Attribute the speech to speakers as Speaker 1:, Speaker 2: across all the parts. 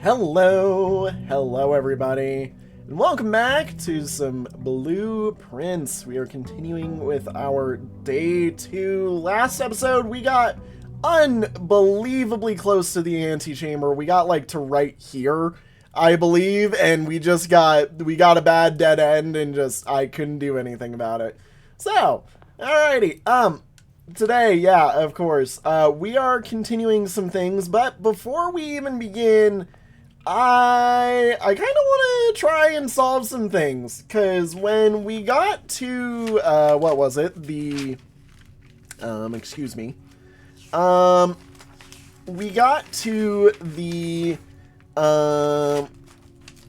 Speaker 1: Hello everybody, and welcome back to some blueprints. We are continuing with our day 2. Last episode, we got unbelievably close to the antechamber. We got like to right here, I believe, and we got a bad dead end and I couldn't do anything about it. So, alrighty, today, yeah, of course, we are continuing some things, but before we even begin, I kind of want to try and solve some things, because when we got to, what was it? Excuse me. We got to the,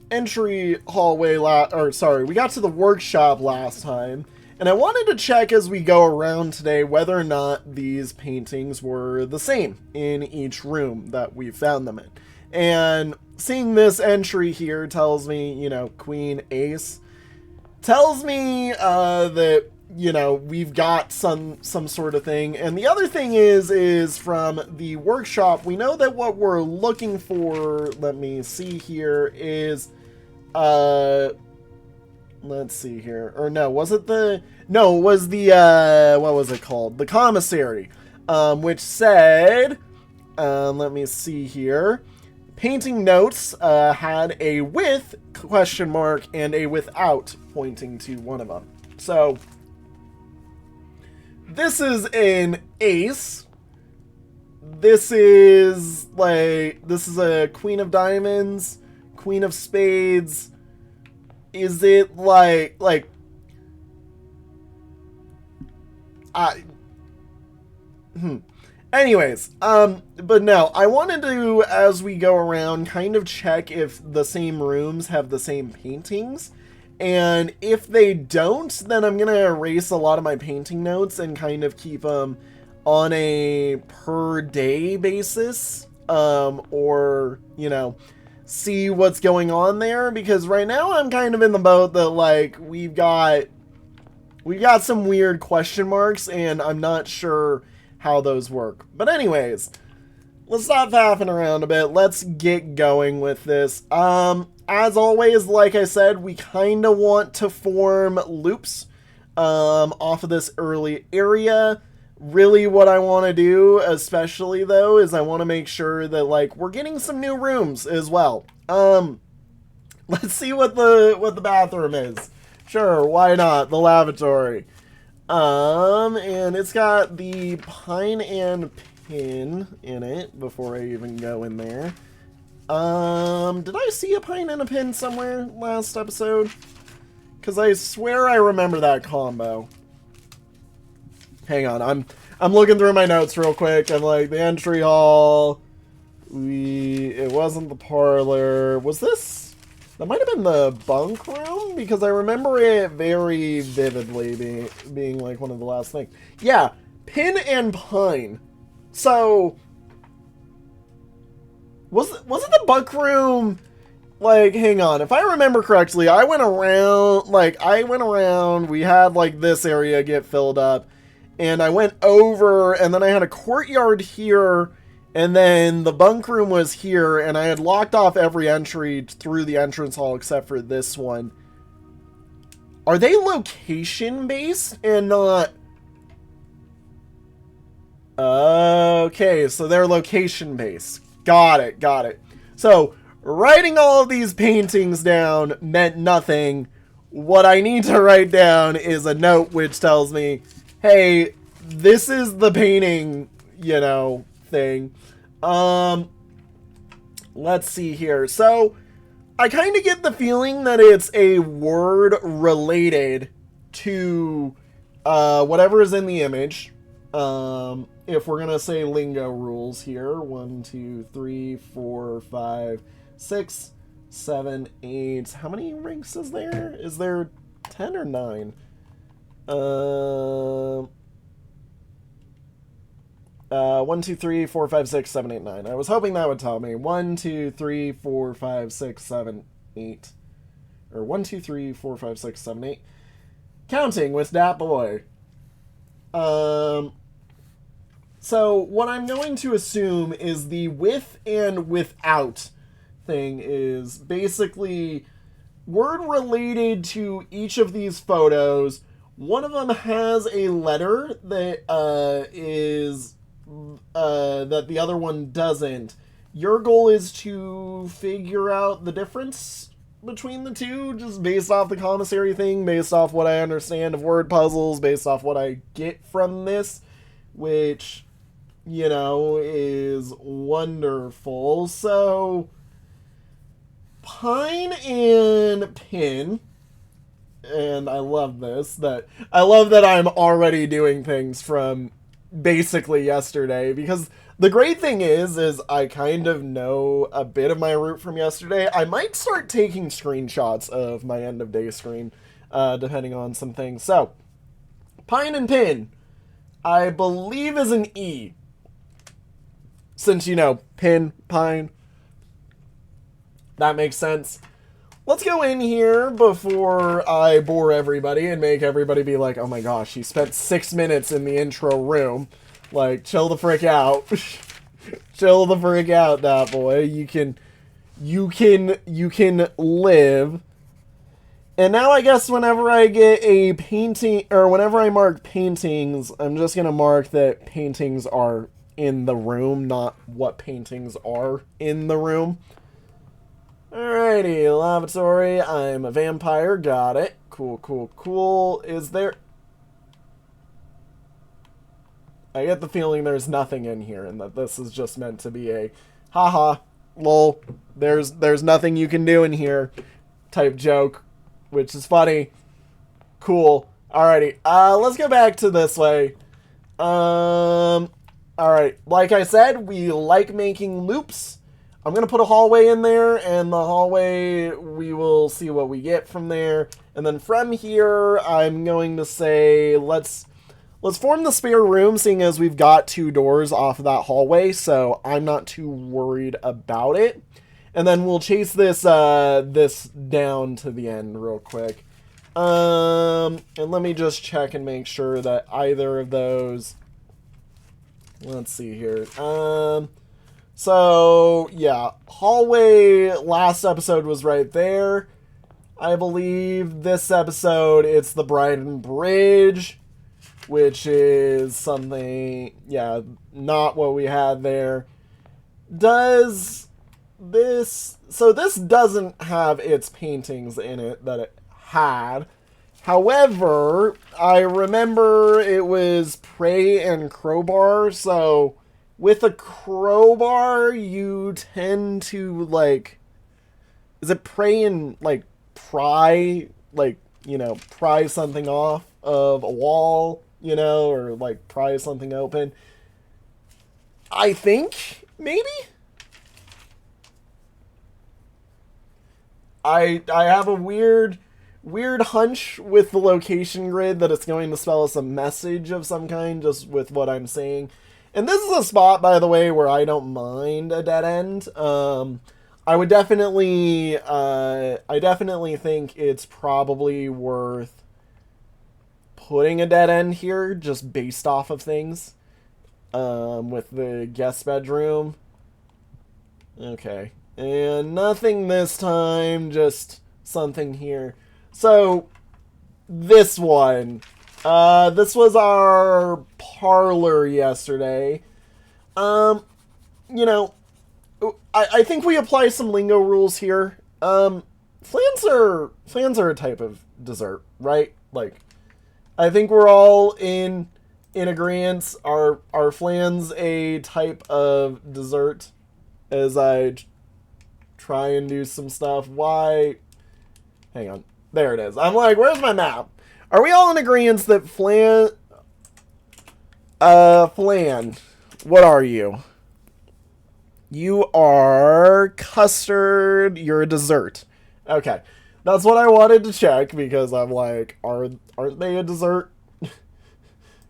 Speaker 1: entry hallway we got to the workshop last time, and I wanted to check as we go around today whether or not these paintings were the same in each room that we found them in. And seeing this entry here tells me, you know, Queen Ace, tells me that, you know, we've got some sort of thing. And the other thing is from the workshop, we know that what we're looking for, let me see here, is, let's see here, or no, was it the, no, it was the, what was it called? The commissary, which said, let me see here, painting notes had a with question mark and a without pointing to one of them. So this is an ace. This is a queen of diamonds, queen of spades. Is it Anyways, but no, I wanted to, as we go around, kind of check if the same rooms have the same paintings. And if they don't, then I'm going to erase a lot of my painting notes and kind of keep them on a per day basis. Or, you know, see what's going on there. Because right now I'm kind of in the boat that, like, we've got some weird question marks, and I'm not sure how those work. But anyways, let's stop faffing around a bit. Let's get going with this. As always, like I said, we kind of want to form loops off of this early area. Really what I want to do, especially though, is I want to make sure that, like, we're getting some new rooms as well. Let's see what the bathroom is. Sure, why not? The lavatory. And it's got the pine and pin in it before I even go in there. Did I see a pine and a pin somewhere last episode? Because I swear I remember that combo. Hang on, I'm looking through my notes real quick. I'm like, the entry hall. It wasn't the parlor. Was this? That might have been the bunk room, because I remember it very vividly being like one of the last things. Yeah, pin and pine. So, was it the bunk room? Like, hang on, if I remember correctly, I went around, we had like this area get filled up, and I went over, and then I had a courtyard here, and then the bunk room was here, and I had locked off every entry through the entrance hall except for this one. Are they location-based and not... Okay, so they're location-based. Got it. So, writing all of these paintings down meant nothing. What I need to write down is a note which tells me, hey, this is the painting, you know, thing. Let's see here. So, I kind of get the feeling that it's a word related to whatever is in the image. If we're gonna say lingo rules here, 1, 2, 3, 4, 5, 6, 7, 8. How many ranks is there? Is there 10 or 9? 1, 2, 3, 4, 5, 6, 7, 8, 9. I was hoping that would tell me. 1, 2, 3, 4, 5, 6, 7, 8. Or 1, 2, 3, 4, 5, 6, 7, 8. Counting with that boy. So what I'm going to assume is the with and without thing is basically word related to each of these photos. One of them has a letter that is that the other one doesn't. Your goal is to figure out the difference between the two, just based off the commissary thing, based off what I understand of word puzzles, based off what I get from this, which, you know, is wonderful. So, Pine and Pin, and I love this, that I'm already doing things from basically yesterday, because the great thing is I kind of know a bit of my route from yesterday. I might start taking screenshots of my end of day screen, depending on some things. So, Pine and Pin, I believe is an E. Since, you know, Pin, Pine, that makes sense. Let's go in here before I bore everybody and make everybody be like, oh my gosh, he spent 6 minutes in the intro room. Like, chill the frick out. Chill the frick out, that boy. You can live. And now I guess whenever I get a painting, or whenever I mark paintings, I'm just gonna mark that paintings are in the room, not what paintings are in the room. Alrighty, lavatory, I'm a vampire, got it. Cool. Is there... I get the feeling there's nothing in here, and that this is just meant to be a haha, lol, there's nothing you can do in here type joke, which is funny. Cool. Alrighty, let's go back to this way. Alright, like I said, we like making loops. I'm going to put a hallway in there, and the hallway, we will see what we get from there. And then from here, I'm going to say, let's form the spare room, seeing as we've got 2 doors off of that hallway, so I'm not too worried about it. And then we'll chase this this down to the end real quick. And let me just check and make sure that either of those... Let's see here. So, yeah, hallway last episode was right there. I believe this episode, it's the Brighton Bridge, which is something, yeah, not what we had there. Does this... So this doesn't have its paintings in it that it had. However, I remember it was Prey and Crowbar, so... With a crowbar, you tend to, like... Is it pray and, like, pry? Like, you know, pry something off of a wall, you know? Or, like, pry something open. I think, maybe? I have a weird hunch with the location grid that it's going to spell us a message of some kind, just with what I'm seeing. And this is a spot, by the way, where I don't mind a dead end. I would definitely, I definitely think it's probably worth putting a dead end here, just based off of things. With the guest bedroom. Okay. And nothing this time, just something here. So, this one... this was our parlor yesterday. You know, I think we apply some lingo rules here. Flans are a type of dessert, right? Like, I think we're all in agreement. Are flans a type of dessert? As I try and do some stuff. Why? Hang on. There it is. I'm like, where's my map? Are we all in agreement that flan, what are you? You are custard, you're a dessert. Okay, that's what I wanted to check, because I'm like, aren't they a dessert?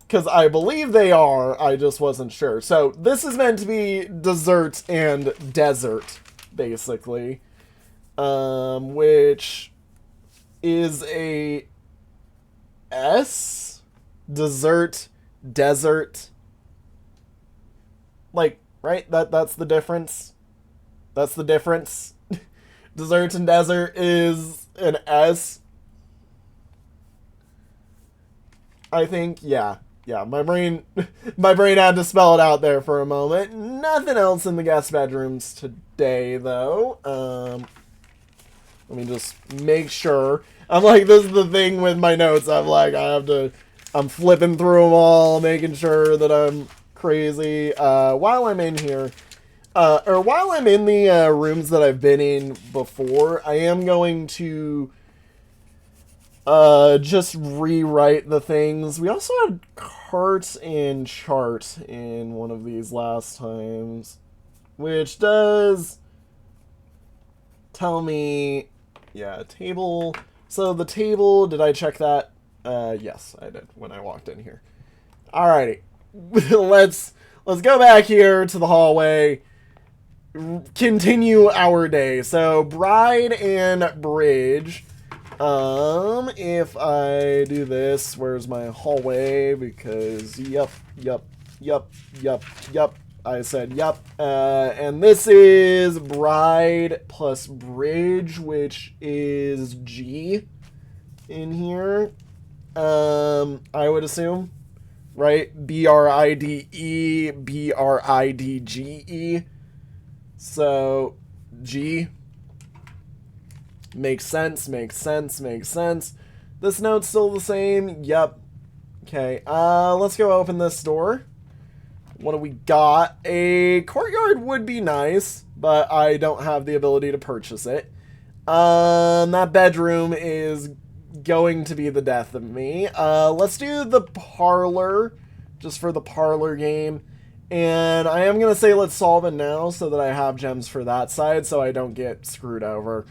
Speaker 1: Because I believe they are, I just wasn't sure. So, this is meant to be dessert and desert, basically. Which is a... S? Dessert, desert. Like, right? That's the difference. That's the difference. Desserts and desert is an S. I think, yeah. Yeah, my brain had to spell it out there for a moment. Nothing else in the guest bedrooms today, though. Let me just make sure. I'm like, this is the thing with my notes. I'm like, I'm flipping through them all, making sure that I'm crazy. While I'm in here, or while I'm in the rooms that I've been in before, I am going to just rewrite the things. We also had cart and chart in one of these last times, which does tell me, yeah, table. So the table, did I check that? Yes, I did when I walked in here. Alrighty, let's go back here to the hallway. Continue our day. So bride and bridge. If I do this, where's my hallway? Because, yup. I said yup. And this is bride plus bridge, which is G in here. I would assume, right? B-R-I-D-E, B-R-I-D-G-E. So, G. Makes sense. This note's still the same. Yep. Okay, let's go open this door. What do we got? A courtyard would be nice, but I don't have the ability to purchase it. That bedroom is going to be the death of me. Let's do the parlor, just for the parlor game. And I am going to say let's solve it now so that I have gems for that side so I don't get screwed over.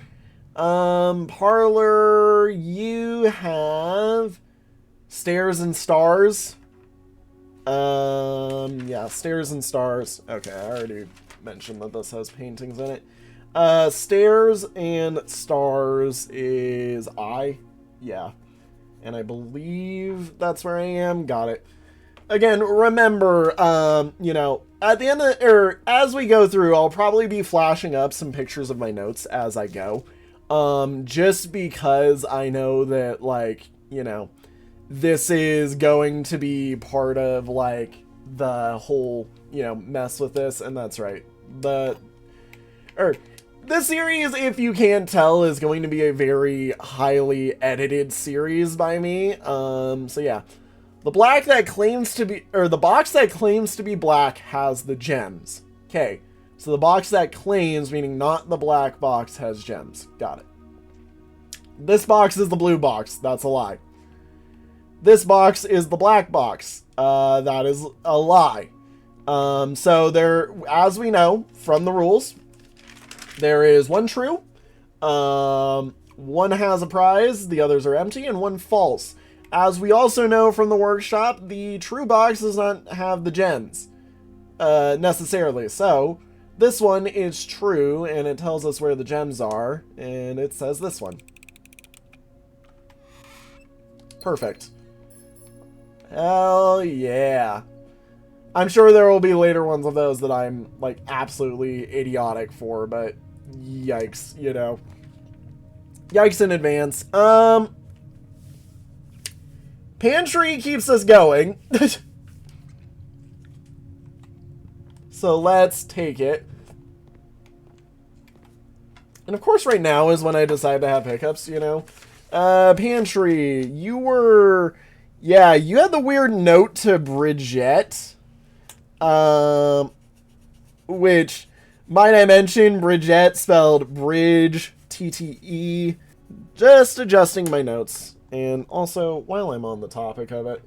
Speaker 1: Parlor, you have stairs and stars. Yeah, stairs and stars. Okay, I already mentioned that this has paintings in it. Stairs and stars is I. Yeah. And I believe that's where I am. Got it. Again, remember, you know, at the end of, or as we go through, I'll probably be flashing up some pictures of my notes as I go. Just because I know that, like, you know, this is going to be part of, like, the whole, you know, mess with this, and that's right. This series, if you can't tell, is going to be a very highly edited series by me. So yeah. The black that claims to be, or the box that claims to be black has the gems. Okay, so the box that claims, meaning not the black box, has gems. Got it. This box is the blue box. That's a lie. This box is the black box. That is a lie. So there, as we know from the rules, there is one true, one has a prize, the others are empty, and one false. As we also know from the workshop, the true box does not have the gems, necessarily. So, this one is true, and it tells us where the gems are, and it says this one. Perfect. Hell yeah. I'm sure there will be later ones of those that I'm, like, absolutely idiotic for, but yikes, you know. Yikes in advance. Pantry keeps us going. So let's take it. And of course right now is when I decide to have hiccups, you know. Pantry, you were... Yeah, you had the weird note to Bridget. Which, might I mention, Bridget spelled Bridge, T-T-E. Just adjusting my notes. And also, while I'm on the topic of it,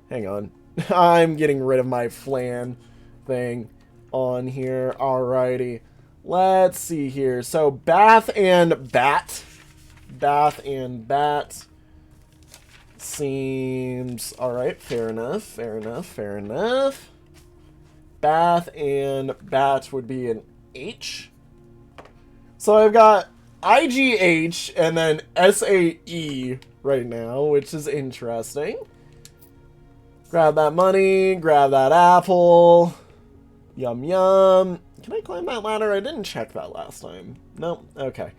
Speaker 1: hang on. I'm getting rid of my flan thing on here. Alrighty. Let's see here. So, bath and bat. Bath and bat. Seems... Alright, fair enough. Bath and bat would be an H. So, I've got IGH and then SAE right now, which is interesting. Grab that money, grab that apple. Yum, yum. Can I climb that ladder? I didn't check that last time. No? Okay.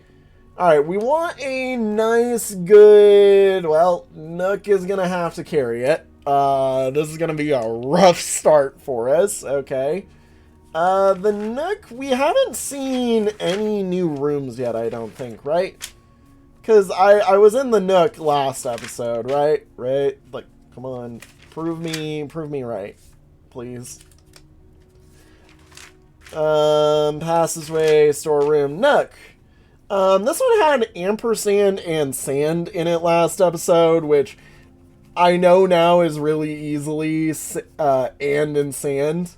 Speaker 1: Alright, we want a nice, good... Well, Nook is going to have to carry it. This is going to be a rough start for us. Okay. The Nook, we haven't seen any new rooms yet, I don't think, right? Because I was in the Nook last episode, right? Right? Like, come on. Prove me right. Please. Passageway, storeroom, Nook. This one had ampersand and sand in it last episode, which I know now is really easily and sand.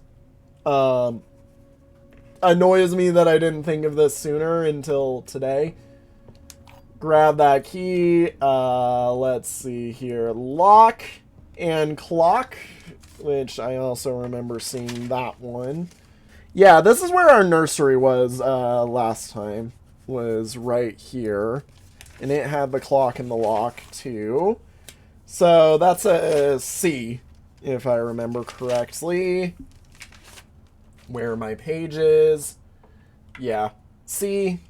Speaker 1: Annoys me that I didn't think of this sooner until today. Grab that key. Let's see here. Lock and clock, which I also remember seeing that one. Yeah, this is where our nursery was last time. Was right here. And it had the clock and the lock too. So that's a C, if I remember correctly. Where are my pages? Yeah, C.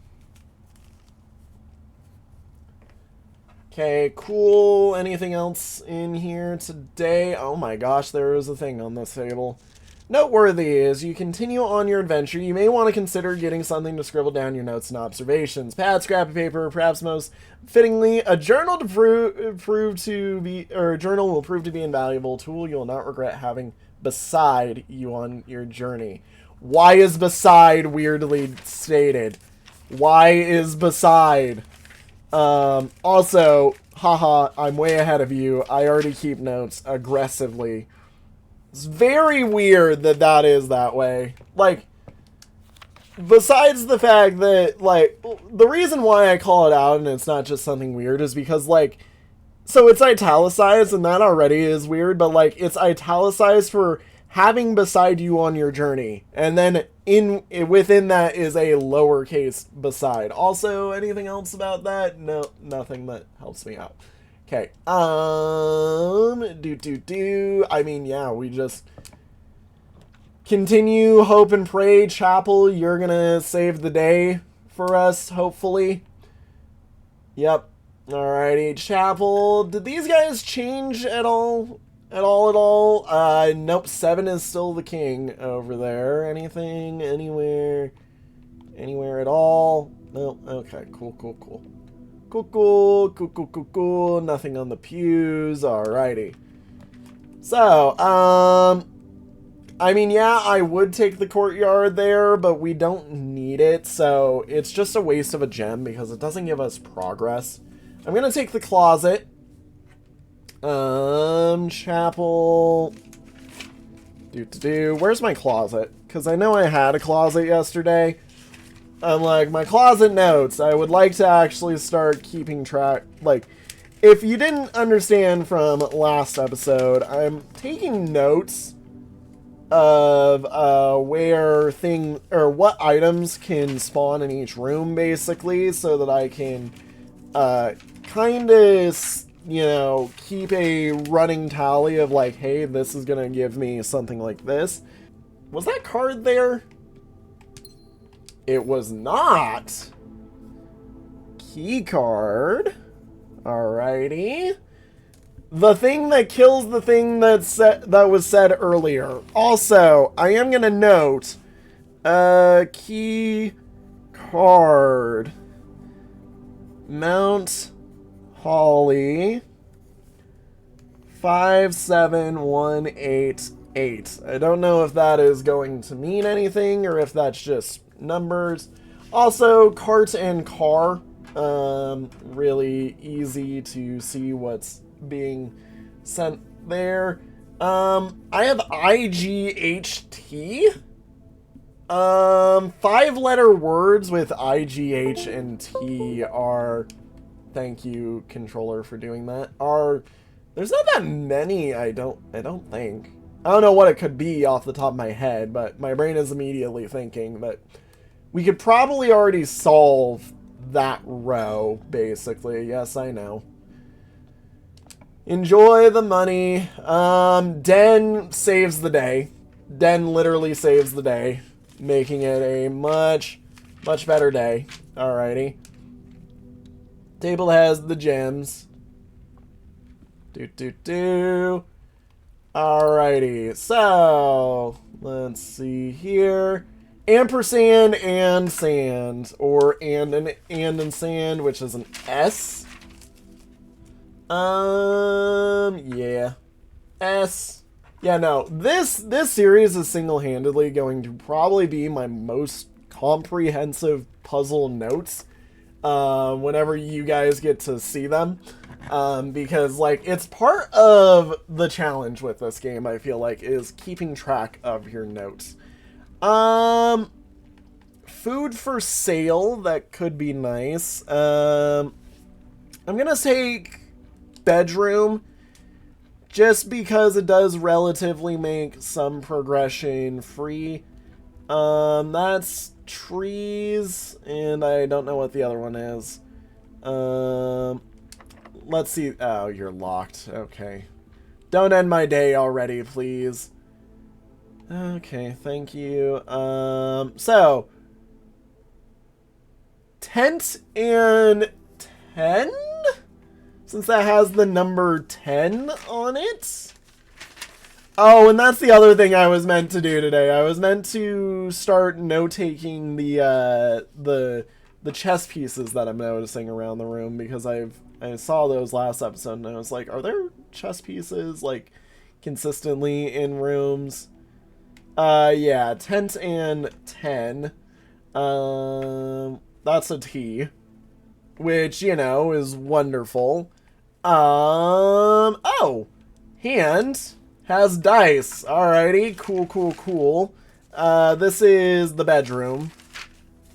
Speaker 1: Okay, cool. Anything else in here today? Oh my gosh, there is a thing on this table. Noteworthy as you continue on your adventure, you may want to consider getting something to scribble down your notes and observations. Pad, scrap of paper, perhaps most fittingly, a journal journal will prove to be an invaluable tool you will not regret having beside you on your journey. Why is beside weirdly stated? Why is beside? Also, haha, I'm way ahead of you. I already keep notes aggressively. It's very weird that that is that way. Like, besides the fact that, like, the reason why I call it out and it's not just something weird is because, like, so it's italicized and that already is weird, but, like, it's italicized for having beside you on your journey. And then within that is a lowercase beside. Also, anything else about that? No, nothing that helps me out. Okay, I mean, yeah, we just continue, hope and pray. Chapel, you're gonna save the day for us, hopefully. Yep. Alrighty, Chapel. Did these guys change at all? Nope, 7 is still the king over there. Anything, anywhere at all? No, okay, cool. Cool. Nothing on the pews. Alrighty. So, I mean, yeah, I would take the courtyard there, but we don't need it, so it's just a waste of a gem because it doesn't give us progress. I'm gonna take the closet. Chapel. Where's my closet? Because I know I had a closet yesterday. I'm like, my closet notes. I would like to actually start keeping track. Like, if you didn't understand from last episode, I'm taking notes of what items can spawn in each room, basically, so that I can kind of, you know, keep a running tally of like, hey, this is gonna give me something like this. Was that card there? It was not. Key card. Alrighty. The thing that kills the thing that was said earlier. Also, I am gonna note, key card. Mount Holly 57188. I don't know if that is going to mean anything or if that's just numbers. Also, cart and car. Really easy to see what's being sent there. I have IGHT. 5-letter words with IGH and T are, thank you, controller, for doing that, there's not that many, I don't think. I don't know what it could be off the top of my head, but my brain is immediately thinking that we could probably already solve that row, basically. Yes, I know. Enjoy the money. Den saves the day. Den literally saves the day. making it a much better day. Alrighty. Table has the gems. Alrighty, so let's see here. Ampersand and sand, or and sand, which is an S. Yeah. S. Yeah, no. This series is single-handedly going to probably be my most comprehensive puzzle notes whenever you guys get to see them. Because, like, it's part of the challenge with this game, I feel like, is keeping track of your notes. Food for sale, that could be nice. I'm gonna take bedroom, just because it does relatively make some progression free. That's trees, and I don't know what the other one is. Let's see. Oh, you're locked. Okay. Don't end my day already, please. Okay, thank you. So tent and 10? Since that has the number 10 on it. Oh, and that's the other thing I was meant to do today. I was meant to start note-taking the chess pieces that I'm noticing around the room, because I saw those last episode and I was like, are there chess pieces like consistently in rooms? Yeah, tent and 10. That's a T, which, you know, is wonderful. Oh, hand has dice. Alrighty, cool. This is the bedroom.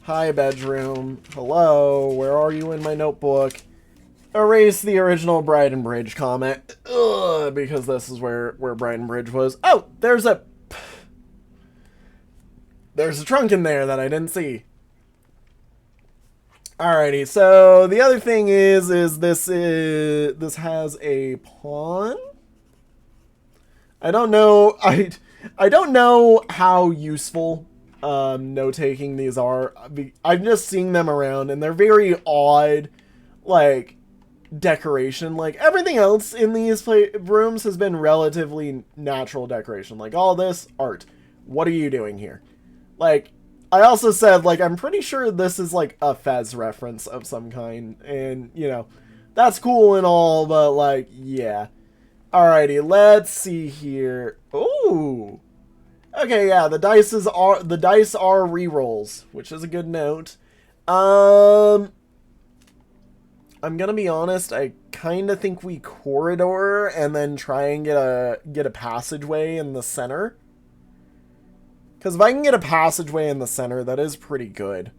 Speaker 1: Hi, bedroom. Hello, where are you in my notebook? Erase the original Brighton Bridge comment. Ugh, because this is where Brighton Bridge was. Oh, there's a trunk in there that I didn't see. Alrighty, so the other thing is this has a pawn. I don't know. I don't know how useful note-taking these are. I'm just seeing them around, and they're very odd, like, decoration. Like, everything else in these rooms has been relatively natural decoration. Like, all this art. What are you doing here? Like, I also said, like, I'm pretty sure this is, like, a Fez reference of some kind. And, you know, that's cool and all, but, like, yeah. Alrighty, let's see here. Ooh. Okay, yeah, the dice are rerolls, which is a good note. I'm gonna be honest, I kind of think we corridor and then try and get a passageway in the center. Because if I can get a passageway in the center, that is pretty good.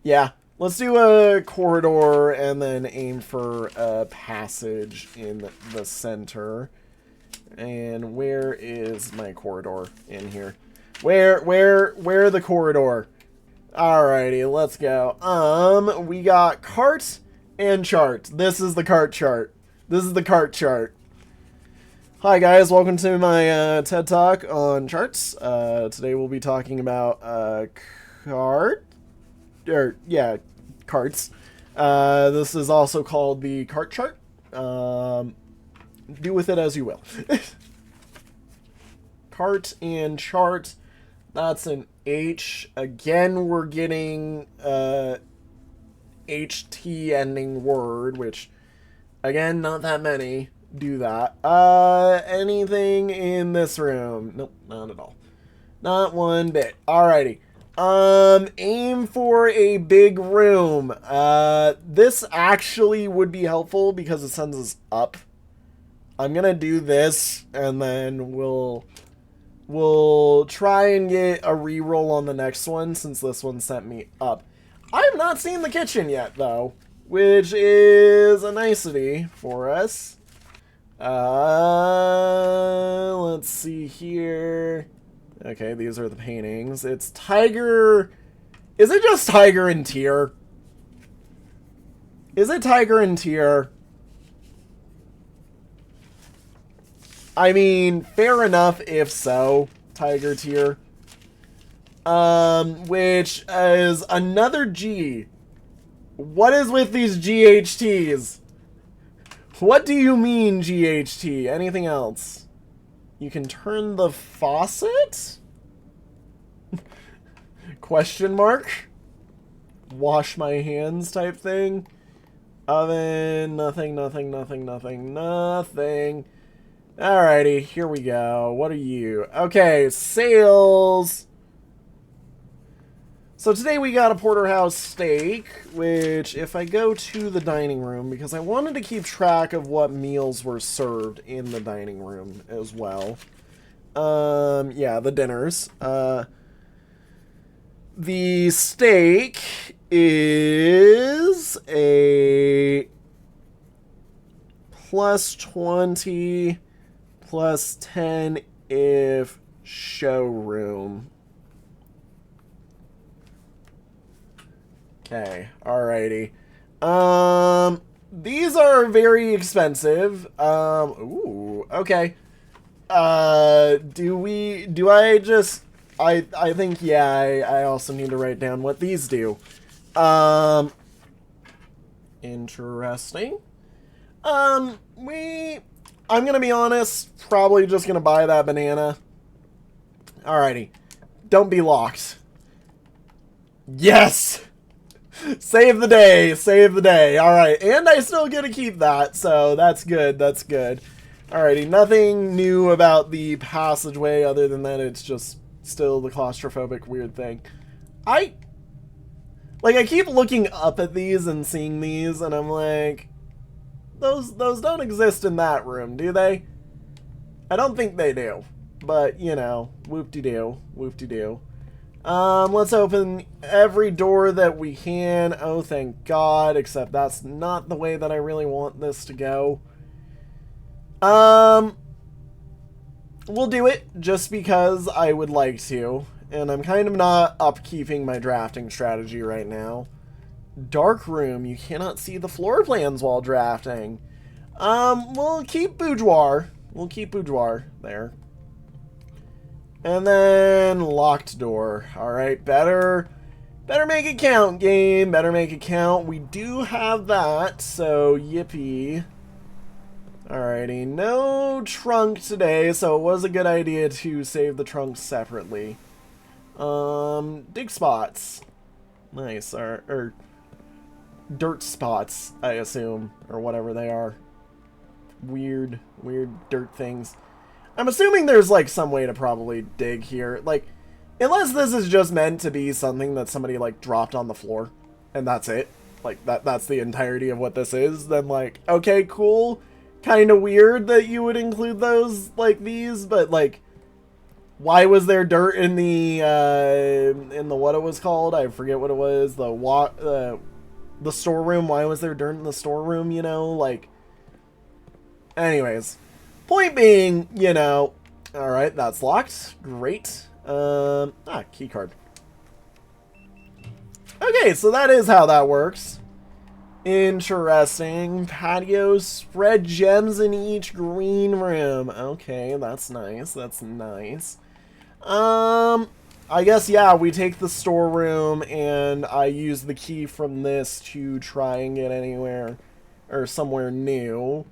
Speaker 1: Yeah, let's do a corridor and then aim for a passage in the center. And where is my corridor in here? Where the corridor? Alrighty, let's go. We got cart and chart. This is the cart chart. This is the cart chart. Hi guys, welcome to my TED Talk on charts. Today we'll be talking about carts. This is also called the cart chart. Do with it as you will. Cart and chart. That's an H. Again, we're getting HT ending word, which, again, not that many do that. Anything in this room? Nope, not at all. Not one bit. Alrighty. Aim for a big room. This actually would be helpful because it sends us up. I'm gonna do this, and then we'll try and get a reroll on the next one, since this one sent me up. I have not seen the kitchen yet, though, which is a nicety for us. Let's see here. Okay, these are the paintings. It's Tiger. Is it just Tiger and Tear? Is it Tiger and Tear? I mean, fair enough if so, Tiger Tear. which is another G. What is with these GHTs? What do you mean, GHT? Anything else? You can turn the faucet? Question mark? Wash my hands type thing? Oven, nothing, nothing, nothing, nothing, nothing. Alrighty, here we go. What are you? Okay, sales. So today we got a porterhouse steak, which if I go to the dining room, because I wanted to keep track of what meals were served in the dining room as well. Yeah, the dinners. The steak is a plus 20, plus 10 if showroom. Okay, alrighty. These are very expensive. Ooh, okay. I think, yeah, I also need to write down what these do. Interesting. I'm gonna be honest, probably just gonna buy that banana. Alrighty. Don't be locked. Yes! Save the day, save the day. Alright, and I still get to keep that, so that's good, that's good. Alrighty, nothing new about the passageway other than that it's just still the claustrophobic weird thing. I keep looking up at these and seeing these, and I'm like, those don't exist in that room, do they? I don't think they do. But, you know, whoop-de-doo, whoop-de-doo. Let's open every door that we can. Oh, thank God, except that's not the way that I really want this to go. We'll do it just because I would like to. And I'm kind of not upkeeping my drafting strategy right now. Dark room, you cannot see the floor plans while drafting. We'll keep boudoir. We'll keep boudoir there. And then locked door. Alright, better make it count, game. Better make it count. We do have that, so yippee. Alrighty, no trunk today, so it was a good idea to save the trunk separately. Dig spots. Nice, or dirt spots, I assume, or whatever they are. Weird dirt things. I'm assuming there's, like, some way to probably dig here. Like, unless this is just meant to be something that somebody, like, dropped on the floor, and that's it. Like, that's the entirety of what this is, then, like, okay, cool. Kind of weird that you would include those like these, but like, why was there dirt in the what it was called? I forget what it was. The storeroom. Why was there dirt in the storeroom? You know, like. Anyways, point being, you know. All right, that's locked. Great. Key card. Okay, so that is how that works. Interesting. Patio, spread gems in each green room. Okay, that's nice. That's nice. I guess, yeah, we take the storeroom and I use the key from this to try and get anywhere or somewhere new.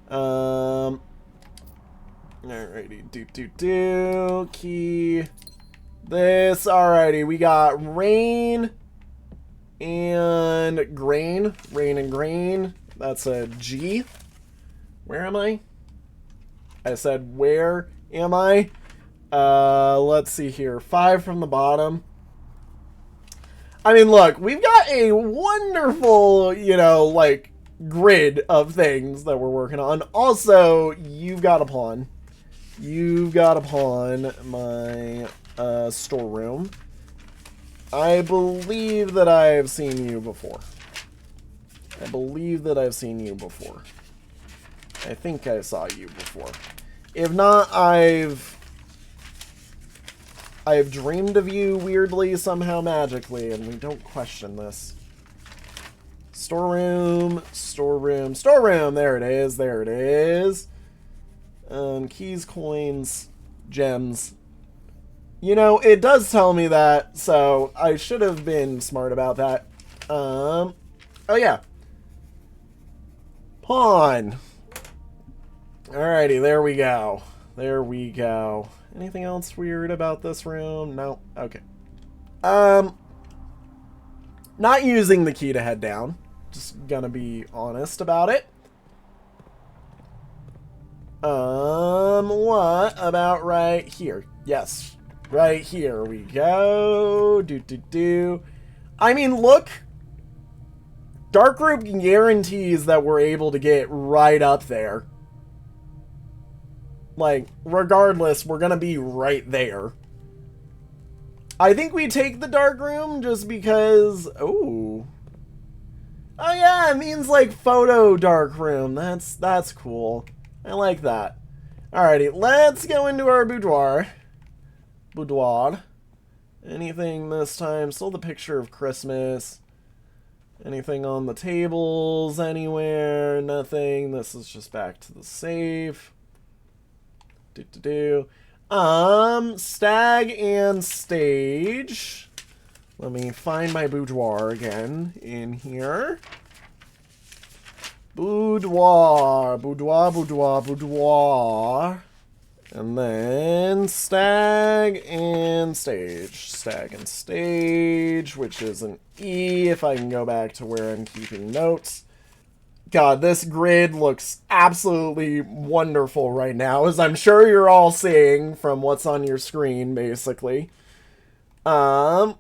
Speaker 1: Alrighty, key. This, alrighty, we got rain. And grain and grain. That's a G. Where am I? I said, where am I? Let's see here. 5 from the bottom. I mean, look, we've got a wonderful, you know, like, grid of things that we're working on. Also, you've got a pawn. You've got a pawn, my storeroom. I believe that I've seen you before. I believe that I've seen you before. I think I saw you before. If not, I've dreamed of you weirdly, somehow magically, and we don't question this. Storeroom, storeroom, storeroom! There it is, there it is. Keys, coins, gems. You know, it does tell me that, so I should have been smart about that. Oh yeah. Pawn. Alrighty, there we go. There we go. Anything else weird about this room? No? Okay. Not using the key to head down. Just gonna be honest about it. What about right here? Yes. Right here we go. I mean, look. Dark Group guarantees that we're able to get right up there. Like, regardless, we're gonna be right there. I think we take the dark room just because... Oh. Oh yeah, it means like photo dark room. That's cool. I like that. Alrighty, let's go into our boudoir. Boudoir. Anything this time? Still the picture of Christmas. Anything on the tables anywhere? Nothing. This is just back to the safe. Stag and stage. Let me find my boudoir again in here. Boudoir. And then stag and stage. Stag and stage, which is an E if I can go back to where I'm keeping notes. God, this grid looks absolutely wonderful right now, as I'm sure you're all seeing from what's on your screen, basically. Go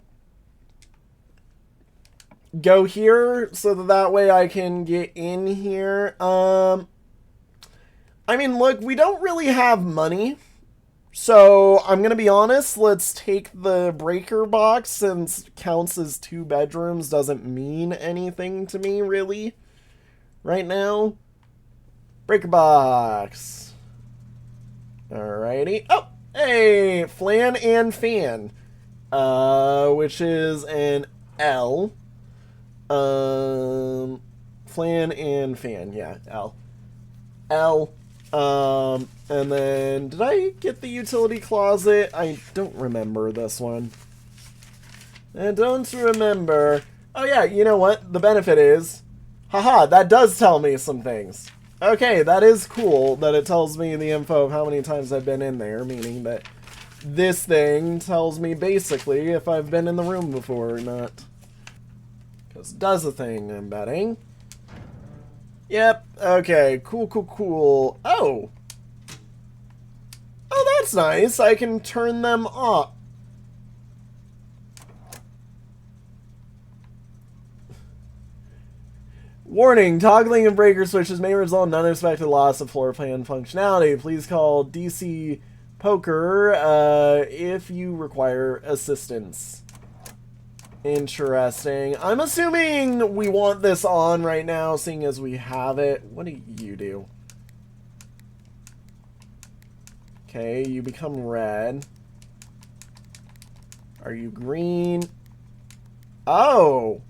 Speaker 1: here so that way I can get in here. I mean, look, we don't really have money. So, I'm going to be honest, let's take the breaker box since counts as 2 bedrooms doesn't mean anything to me, really. Right now. Breaker box. Alrighty. Oh, hey, flan and fan. Which is an L. Flan and fan, yeah, L. L. And then, did I get the utility closet? I don't remember this one. I don't remember. Oh yeah, you know what? The benefit is, haha, that does tell me some things. Okay, that is cool that it tells me the info of how many times I've been in there, meaning that this thing tells me basically if I've been in the room before or not. Because it does a thing, I'm betting. Yep, okay, cool. Oh! Oh, that's nice. I can turn them off. Warning, toggling and breaker switches may result in unexpected loss of floor plan functionality. Please call DC Poker if you require assistance. Interesting. I'm assuming we want this on right now, seeing as we have it. What do you do? Okay, you become red. Are you green? Oh!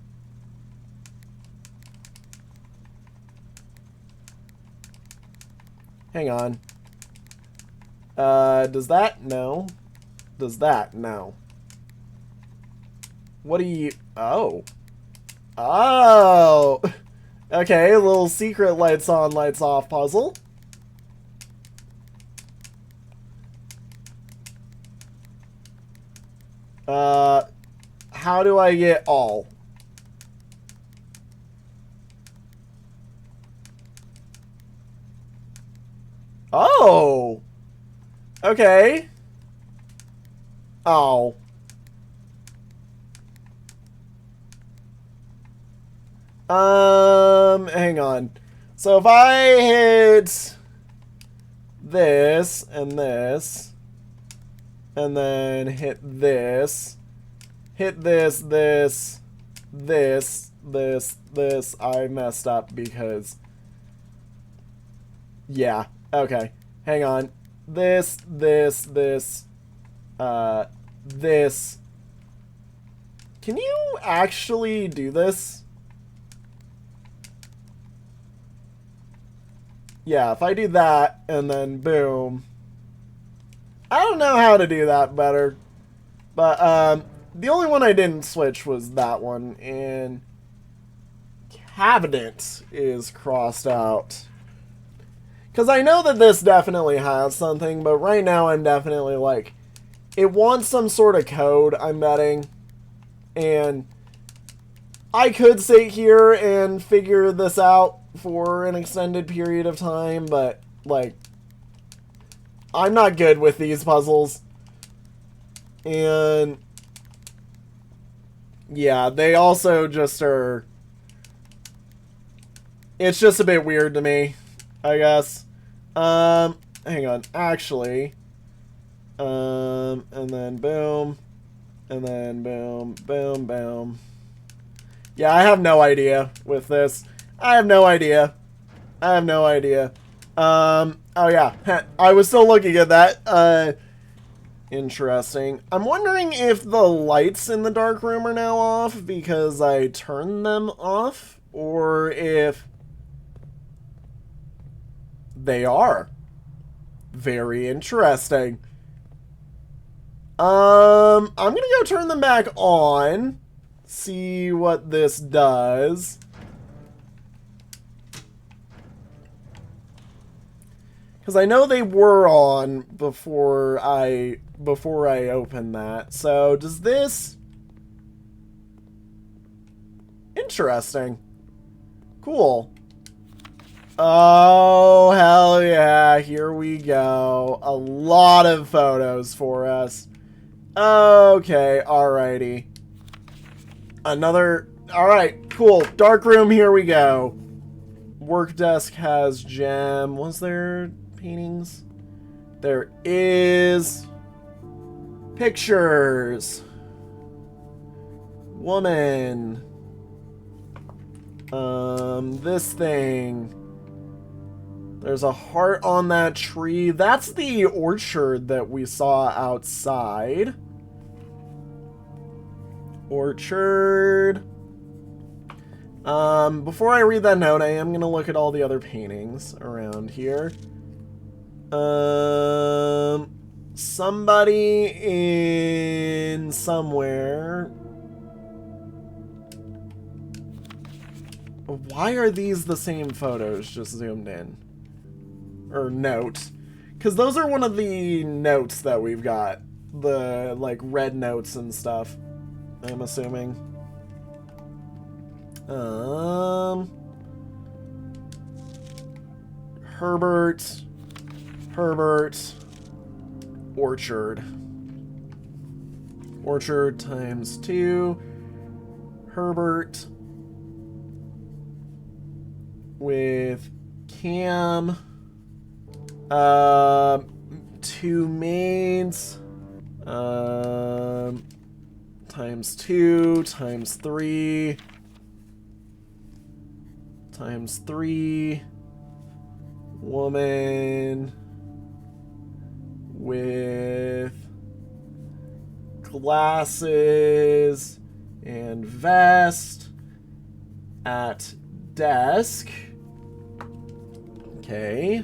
Speaker 1: Hang on. Does that? No. Does that? No. What do you... Oh. Oh! Okay, a little secret lights on, lights off puzzle. How do I get all? Oh! Okay. Oh. Hang on. So if I hit this, and then hit this, this, I messed up because, yeah, okay, hang on, this, this, can you actually do this? Yeah, if I do that, and then boom. I don't know how to do that better. But the only one I didn't switch was that one, and cabinet is crossed out. Because I know that this definitely has something, but right now I'm definitely like, it wants some sort of code, I'm betting. And I could sit here and figure this out for an extended period of time, but, like, I'm not good with these puzzles. And yeah, they also just are... It's just a bit weird to me, I guess. Hang on. Actually, and then boom, and then boom, boom, boom. Yeah, I have no idea with this. I have no idea. I have no idea. Oh yeah, I was still looking at that. Interesting. I'm wondering if the lights in the dark room are now off because I turned them off, or if they are. Very interesting. I'm gonna go turn them back on. See what this does. Because I know they were on before I opened that. So does this... Interesting. Cool. Oh, hell yeah. Here we go. A lot of photos for us. Okay, alrighty. Another... Alright, cool. Dark room, here we go. Work desk has gem. Was there paintings? There is... Pictures. Woman. This thing. There's a heart on that tree. That's the orchard that we saw outside. Orchard. Before I read that note, I am going to look at all the other paintings around here. Somebody in somewhere. Why are these the same photos just zoomed in? Or note. Because those are one of the notes that we've got. The, like, red notes and stuff. I'm assuming. Herbert. Orchard. Orchard times 2. Herbert. With Cam. 2 maids. Times 2 times 3 times 3. Woman with glasses and vest at desk. Okay.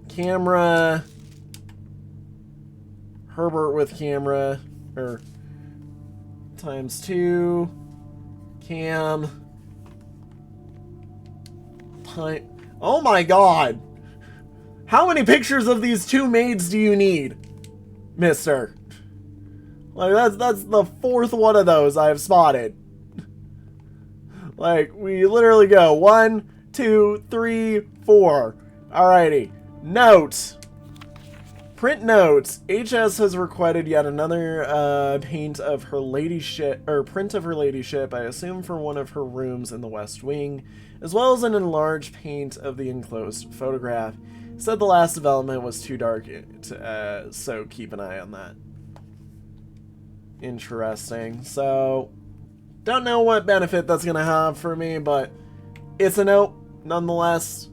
Speaker 1: Camera. Herbert with camera. Or times 2. Cam. Time. Oh my god. How many pictures of these 2 maids do you need, mister? Like, that's the 4th one of those I've spotted. Like, we literally go 1, 2, 3, 4. Alrighty. Note. Print notes. HS has requested yet another paint of her ladyship, or print of her ladyship, I assume for one of her rooms in the West Wing, as well as an enlarged paint of the enclosed photograph. Said the last development was too dark, so keep an eye on that. Interesting. So, don't know what benefit that's going to have for me, but it's a note nonetheless.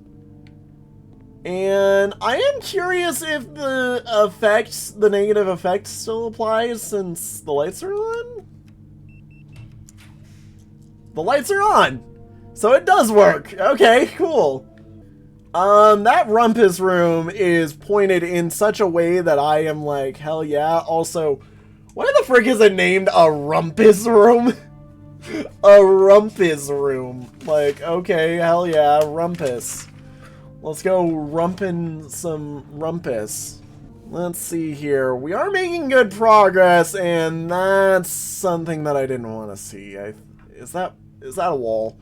Speaker 1: And I am curious if the effects, the negative effect still applies since the lights are on? The lights are on! So it does work! Okay, cool. That rumpus room is pointed in such a way that I am like, hell yeah. Also, why the frick is it named a rumpus room? A rumpus room. Like, okay, hell yeah, rumpus. Let's go rumpin' some rumpus. Let's see here. We are making good progress, and that's something that I didn't want to see. Is that a wall?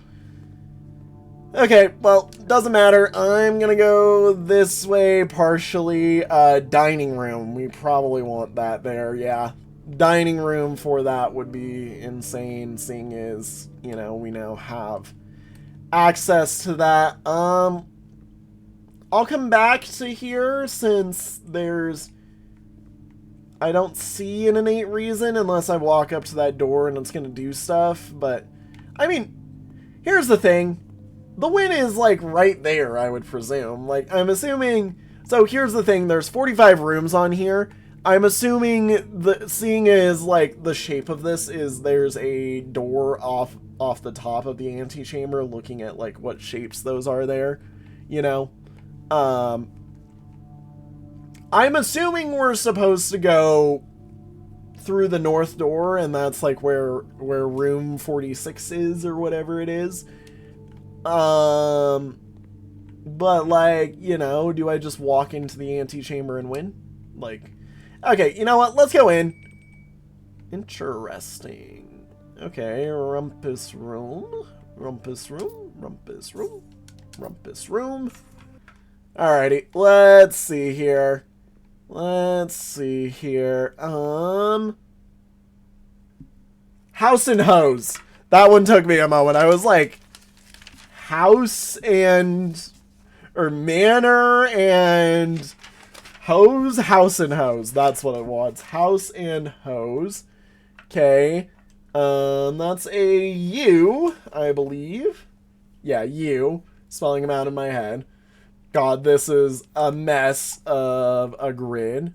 Speaker 1: Okay, well, doesn't matter. I'm gonna go this way partially. Dining room. We probably want that there, yeah. Dining room for that would be insane, seeing as, you know, we now have access to that. I'll come back to here since I don't see an innate reason unless I walk up to that door and it's gonna do stuff, but, I mean, here's the thing. The win is, like, right there, I would presume. Like, I'm assuming... So, here's the thing. There's 45 rooms on here. I'm assuming, seeing as, like, the shape of this is there's a door off the top of the antechamber looking at, like, what shapes those are there. You know? I'm assuming we're supposed to go through the north door, and that's, like, where room 46 is, or whatever it is. But, like, you know, do I just walk into the antechamber and win? Like, okay, you know what? Let's go in. Interesting. Okay, rumpus room. Rumpus room. Rumpus room. Rumpus room. Alrighty, let's see here. Let's see here. House and hose. That one took me a moment. I was like... House and... Or manor and... Hose? House and hose. That's what it wants. House and hose. Okay. That's a U, I believe. Yeah, U. Spelling them out in my head. God, this is a mess of a grid.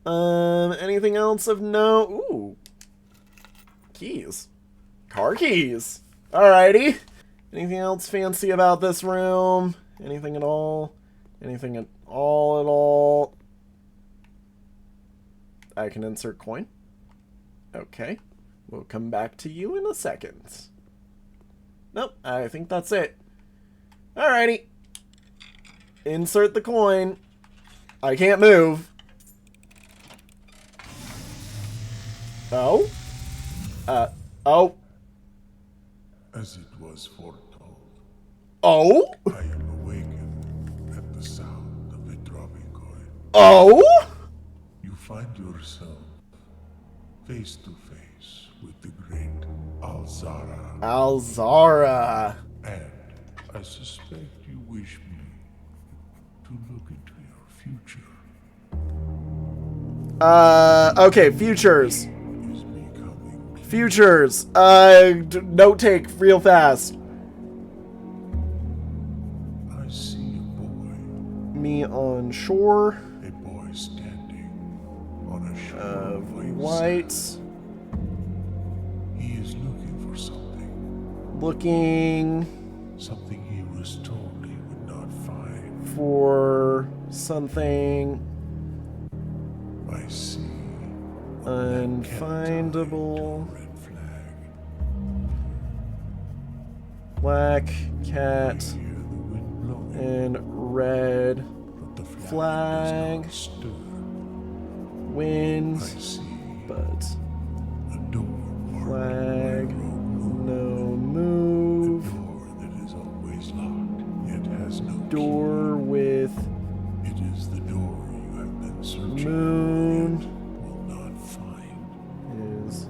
Speaker 1: Anything else of note? Ooh. Keys. Car keys. Alrighty. Anything else fancy about this room? Anything at all? Anything at all? I can insert coin. Okay. We'll come back to you in a second. Nope, I think that's it. Alrighty. Insert the coin. I can't move. Oh? Oh.
Speaker 2: As it was foretold.
Speaker 1: Oh?
Speaker 2: I am awakened at the sound of a dropping coin.
Speaker 1: Oh?
Speaker 2: You find yourself face to face with the great Alzara.
Speaker 1: Alzara.
Speaker 2: And I suspect you wish me to look into your future.
Speaker 1: Okay, futures.
Speaker 2: Is becoming
Speaker 1: Futures. Note take real fast.
Speaker 2: I see a boy.
Speaker 1: Me on shore.
Speaker 2: A boy standing on a shore of
Speaker 1: White.
Speaker 2: sand. He is looking for something.
Speaker 1: Looking
Speaker 2: Something he was told he would not find.
Speaker 1: for something
Speaker 2: I see.
Speaker 1: unfindable.
Speaker 2: Red flag.
Speaker 1: Black cat
Speaker 2: Hear the wind blowing,
Speaker 1: and red
Speaker 2: but the
Speaker 1: flag.
Speaker 2: does not stir.
Speaker 1: wind,
Speaker 2: I see
Speaker 1: but
Speaker 2: a door
Speaker 1: flag,
Speaker 2: marked
Speaker 1: no
Speaker 2: a
Speaker 1: move,
Speaker 2: door that is always locked, yet has no
Speaker 1: door with
Speaker 2: key. It is the door you have been searching
Speaker 1: moon
Speaker 2: for, yet will not find.
Speaker 1: is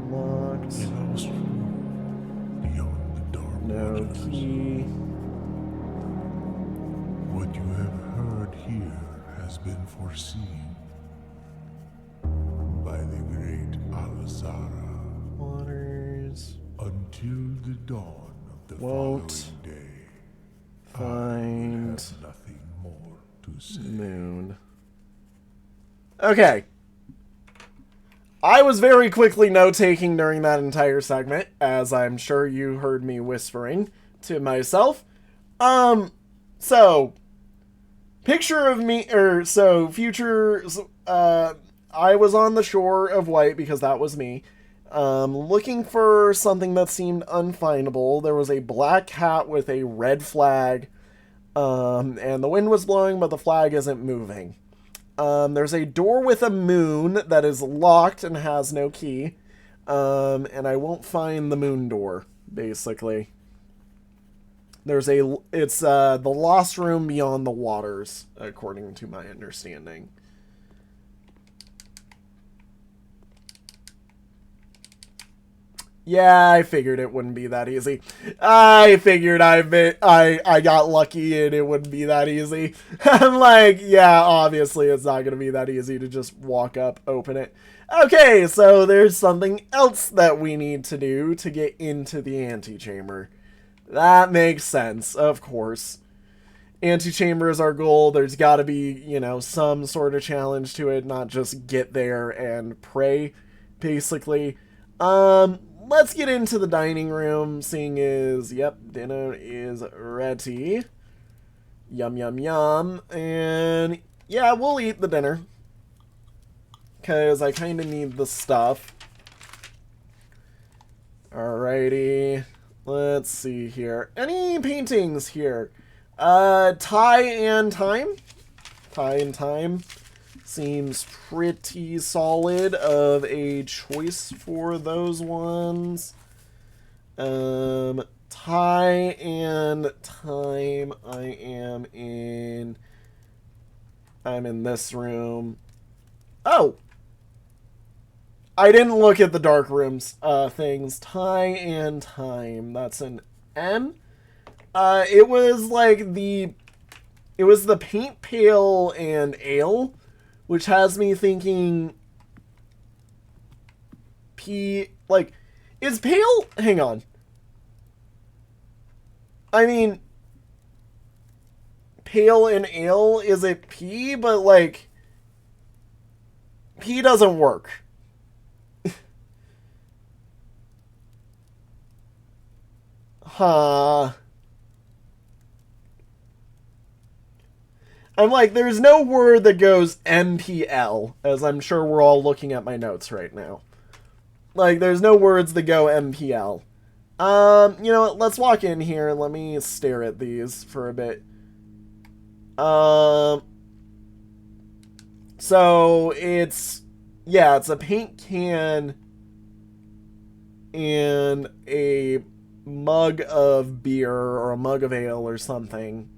Speaker 1: locked,
Speaker 2: A lost room beyond the dark
Speaker 1: no
Speaker 2: waters.
Speaker 1: key.
Speaker 2: What you have heard here has been foreseen by the great Alazara
Speaker 1: Waters
Speaker 2: until the dawn of the
Speaker 1: Won't
Speaker 2: following day. I
Speaker 1: find
Speaker 2: have nothing more to say.
Speaker 1: moon. Okay. I was very quickly note-taking during that entire segment, as I'm sure you heard me whispering to myself. So, picture of me, or so future. I was on the shore of White because that was me. Looking for something that seemed unfindable. There was a black hat with a red flag, and the wind was blowing, but the flag isn't moving. There's a door with a moon that is locked and has no key, and I won't find the moon door, basically. It's the lost room beyond the waters, according to my understanding. Yeah, I figured it wouldn't be that easy. I figured I got lucky and it wouldn't be that easy. I'm like, yeah, obviously it's not gonna be that easy to just walk up, open it. Okay, so there's something else that we need to do to get into the antechamber. That makes sense, of course. Antechamber is our goal. There's got to be, some sort of challenge to it, not just get there and pray, basically. Let's get into the dining room, seeing as, yep, dinner is ready. Yum, yum, yum. And, yeah, we'll eat the dinner. Because I kind of need the stuff. Alrighty. Let's see here. Any paintings here? Tie and Time. Tie and Time seems pretty solid of a choice for those ones. Tie and Time. I'm in this room. Oh! I didn't look at the dark rooms things. Tie and Time. That's an M. It was the paint pale and ale, which has me thinking is pale? Hang on. I mean, pale and ale, is it P? But P doesn't work. Huh. I'm like, there's no word that goes MPL, as I'm sure we're all looking at my notes right now. There's no words that go MPL. You know what, let's walk in here and let me stare at these for a bit. So it's a paint can and a mug of beer or a mug of ale or something.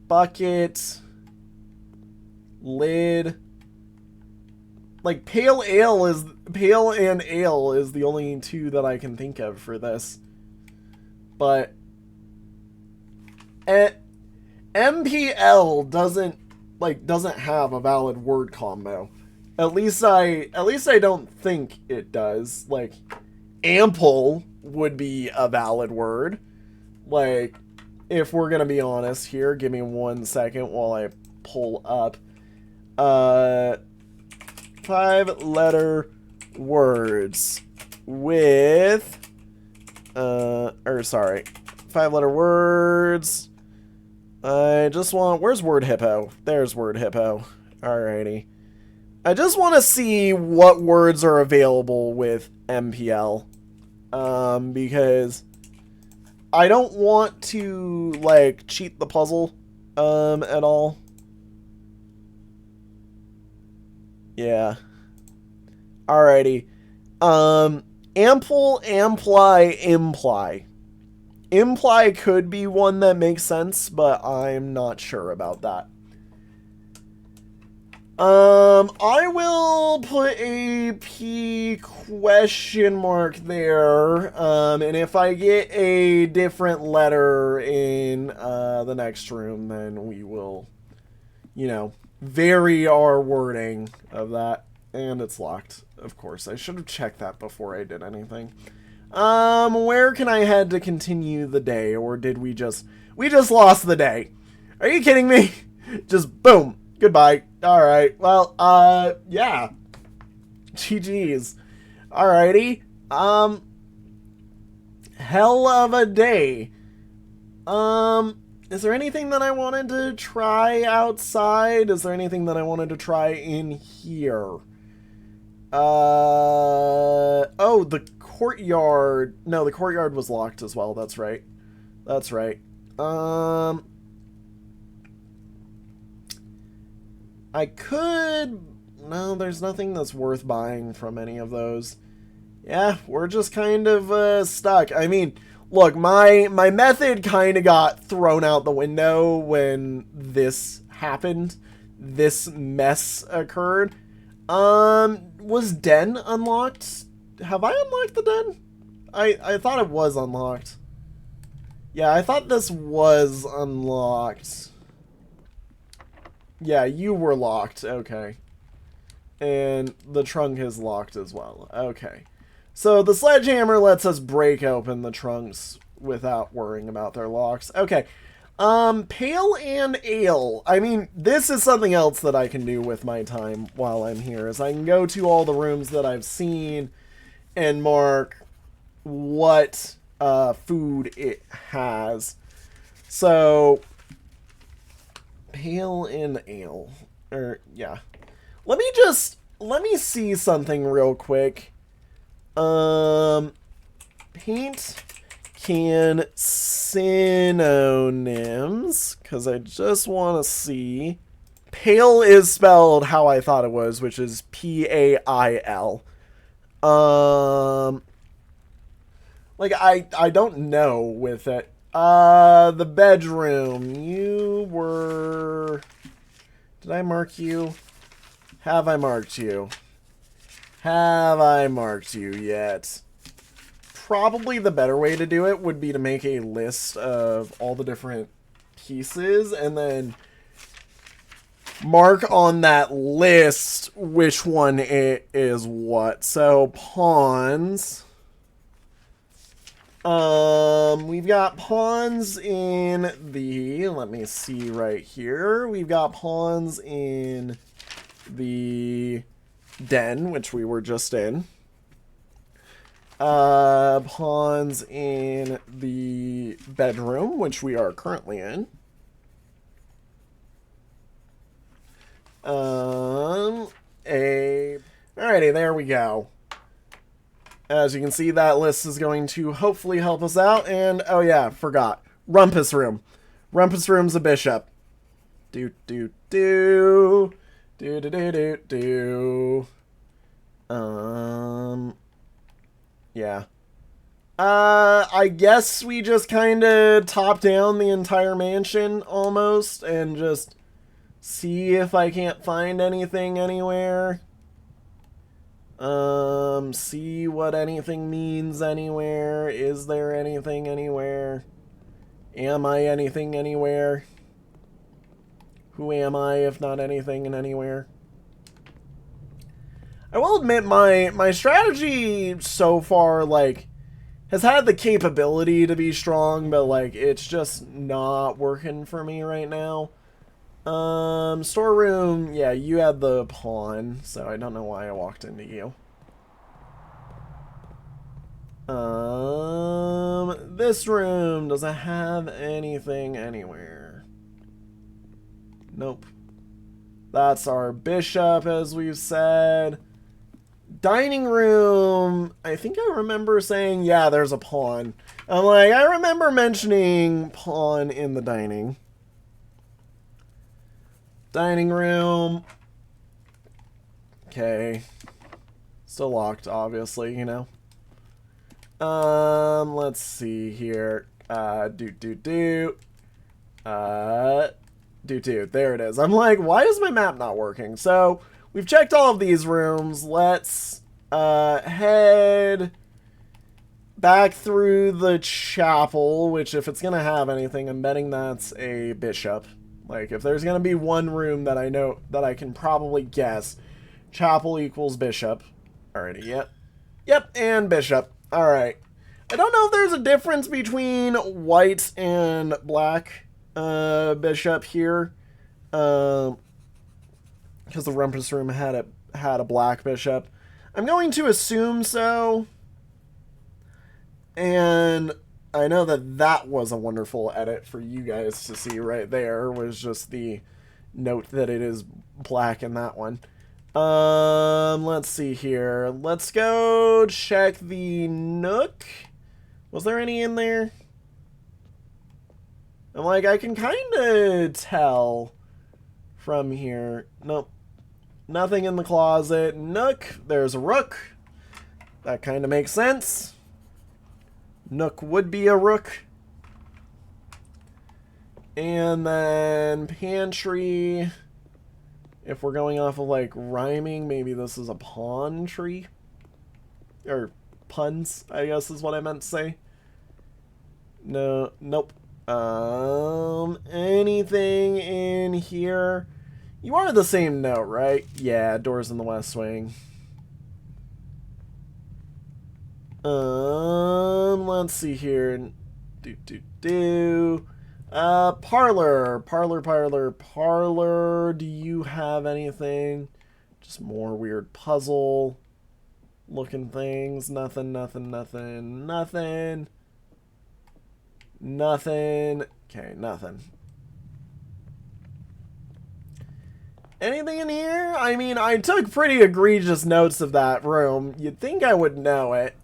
Speaker 1: Bucket, lid. Pale and ale is the only two that I can think of for this. But MPL doesn't have a valid word combo. At least I don't think it does. Ample would be a valid word. If we're gonna be honest here, give me 1 second while I pull up 5-letter words with 5-letter words. I just want, where's word hippo? There's word hippo. Alrighty. I just want to see what words are available with MPL. Because I don't want to, cheat the puzzle, at all. Yeah. Alrighty. Ample, amply, imply. Imply could be one that makes sense, but I'm not sure about that. I will put a P question mark there, and if I get a different letter in, the next room, then we will, vary our wording of that. And it's locked, of course. I should have checked that before I did anything. Where can I head to continue the day, or did we just lost the day? Are you kidding me? Just boom. Goodbye. Alright, well, yeah. GG's. Alrighty. hell of a day. Is there anything that I wanted to try outside? Is there anything that I wanted to try in here? Oh, the courtyard. No, the courtyard was locked as well. That's right. That's right. I could... No, there's nothing that's worth buying from any of those. Yeah, we're just kind of stuck. I mean, look, my method kind of got thrown out the window when this happened. This mess occurred. Was Den unlocked? Have I unlocked the Den? I thought it was unlocked. Yeah, I thought this was unlocked. Yeah, you were locked. Okay. And the trunk is locked as well. Okay. So the sledgehammer lets us break open the trunks without worrying about their locks. Okay. Pale and ale. I mean, this is something else that I can do with my time while I'm here, is I can go to all the rooms that I've seen and mark what food it has. So, pale and ale. Yeah. Let me see something real quick. Paint can synonyms, because I just want to see. Pale is spelled how I thought it was, which is P-A-I-L. Like, I don't know with it. The bedroom. You were... Did I mark you? Have I marked you? Have I marked you yet? Probably the better way to do it would be to make a list of all the different pieces and then mark on that list which one it is what. So, pawns. We've got pawns in the... Let me see right here. We've got pawns in the den, which we were just in. Pawns in the bedroom, which we are currently in. Alrighty, there we go. As you can see, that list is going to hopefully help us out. And, oh yeah, forgot. Rumpus Room. Rumpus Room's a bishop. Do. Yeah. I guess we just kind of top down the entire mansion, almost, and just see if I can't find anything anywhere. See what anything means anywhere. Is there anything anywhere? Am I anything anywhere? Who am I if not anything and anywhere? I will admit my strategy so far, like, has had the capability to be strong, but, like, it's just not working for me right now. Storeroom, yeah, you had the pawn, so I don't know why I walked into you. This room, does it have anything anywhere? Nope. That's our bishop, as we've said. Dining room, I think I remember saying, yeah, there's a pawn. I'm like, I remember mentioning pawn in the dining. Dining room. Okay. Still locked, obviously, you know. Let's see here. There it is. I'm like, why is my map not working? So, we've checked all of these rooms. Let's head back through the chapel, which if it's gonna have anything, I'm betting that's a bishop. Like, if there's gonna be one room that I know that I can probably guess, chapel equals bishop. Alrighty, yep. Yep, and bishop. Alright. I don't know if there's a difference between white and black bishop here. Because the rumpus room had a black bishop. I'm going to assume so. And I know that that was a wonderful edit for you guys to see right there, was just the note that it is black in that one. Let's see here. Let's go check the Nook. Was there any in there? I'm like, I can kind of tell from here. Nope. Nothing in the closet. Nook. There's a rook. That kind of makes sense. Nook would be a rook. And then pantry. If we're going off of like rhyming, maybe this is a pawn tree. Or puns, I guess is what I meant to say. No, nope. Anything in here? You are the same note, right? Yeah, doors in the west wing. Let's see here. Parlor. Do you have anything? Just more weird puzzle looking things. Nothing. Okay, nothing. Anything in here? I mean, I took pretty egregious notes of that room. You'd think I would know it.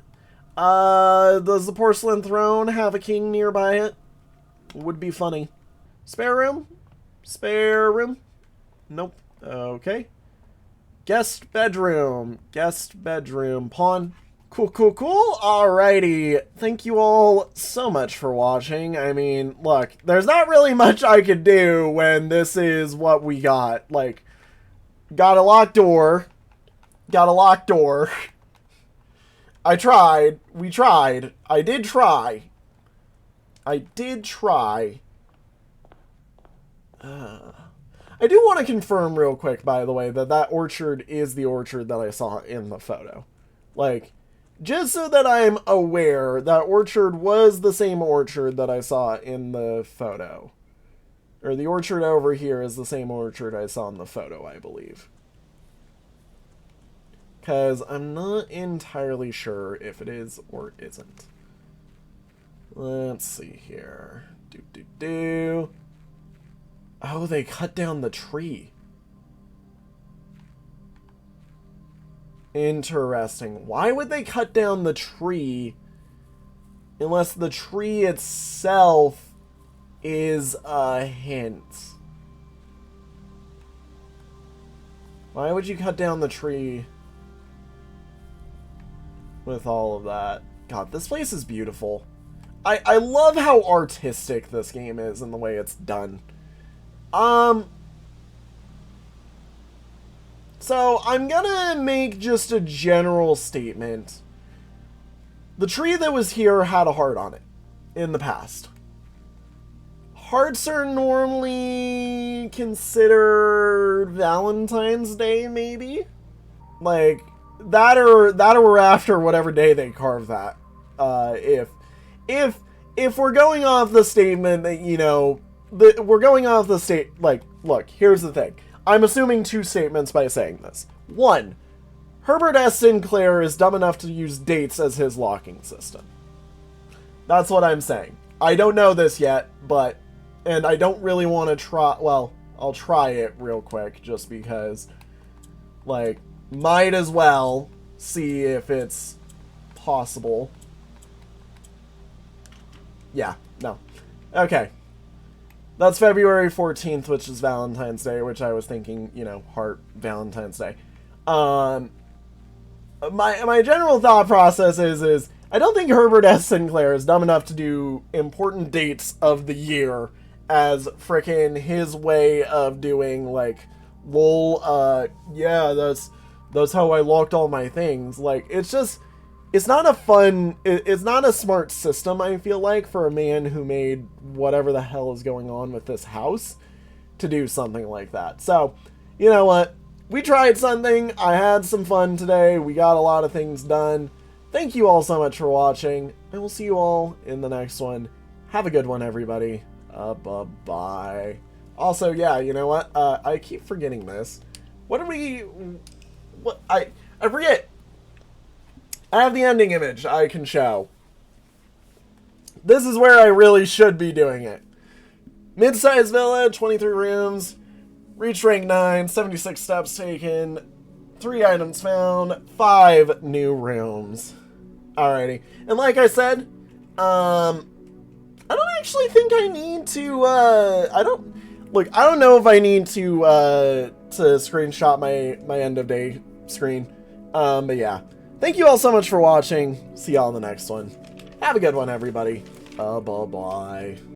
Speaker 1: Does the porcelain throne have a king nearby it? Would be funny. Spare room? Spare room? Nope. Okay. Guest bedroom. Pawn. Cool. Alrighty. Thank you all so much for watching. I mean, look, there's not really much I could do when this is what we got. Like, got a locked door. I tried. We tried. I did try. I do want to confirm real quick, by the way, that orchard is the orchard that I saw in the photo. Like, just so that I'm aware, that orchard was the same orchard that I saw in the photo. Or the orchard over here is the same orchard I saw in the photo, I believe. Because I'm not entirely sure if it is or isn't. Let's see here. Oh, they cut down the tree. Interesting. Why would they cut down the tree unless the tree itself is a hint? Why would you cut down the tree with all of that? God, this place is beautiful. I love how artistic this game is and the way it's done. So I'm gonna make just a general statement. The tree that was here had a heart on it in the past. Hearts are normally considered Valentine's Day, maybe? Like, that or after whatever day they carve that. If we're going off the statement that, you know, we're going off the state, like, look, here's the thing. I'm assuming two statements by saying this. One, Herbert S. Sinclair is dumb enough to use dates as his locking system. That's what I'm saying. I don't know this yet, but, and I don't really want to try, well, I'll try it real quick just because, like, might as well see if it's possible. Yeah, no. Okay. That's February 14th, which is Valentine's Day, which I was thinking, you know, heart Valentine's Day. My general thought process is I don't think Herbert S. Sinclair is dumb enough to do important dates of the year as frickin' his way of doing, like, lol, yeah, that's how I locked all my things. Like, it's just, it's not a fun, it's not a smart system, I feel like, for a man who made whatever the hell is going on with this house to do something like that. So, you know what? We tried something. I had some fun today. We got a lot of things done. Thank you all so much for watching. I will see you all in the next one. Have a good one, everybody. Bye-bye. Also, yeah, you know what? I keep forgetting this. What did we... I forget. I have the ending image I can show. This is where I really should be doing it. Mid-sized villa, 23 rooms, reach rank 9, 76 steps taken, 3 items found, 5 new rooms. Alrighty. And like I said, I don't actually think I need to, I don't know if I need to screenshot my end of day screen. But yeah. Thank you all so much for watching. See y'all in the next one. Have a good one, everybody. Bye-bye.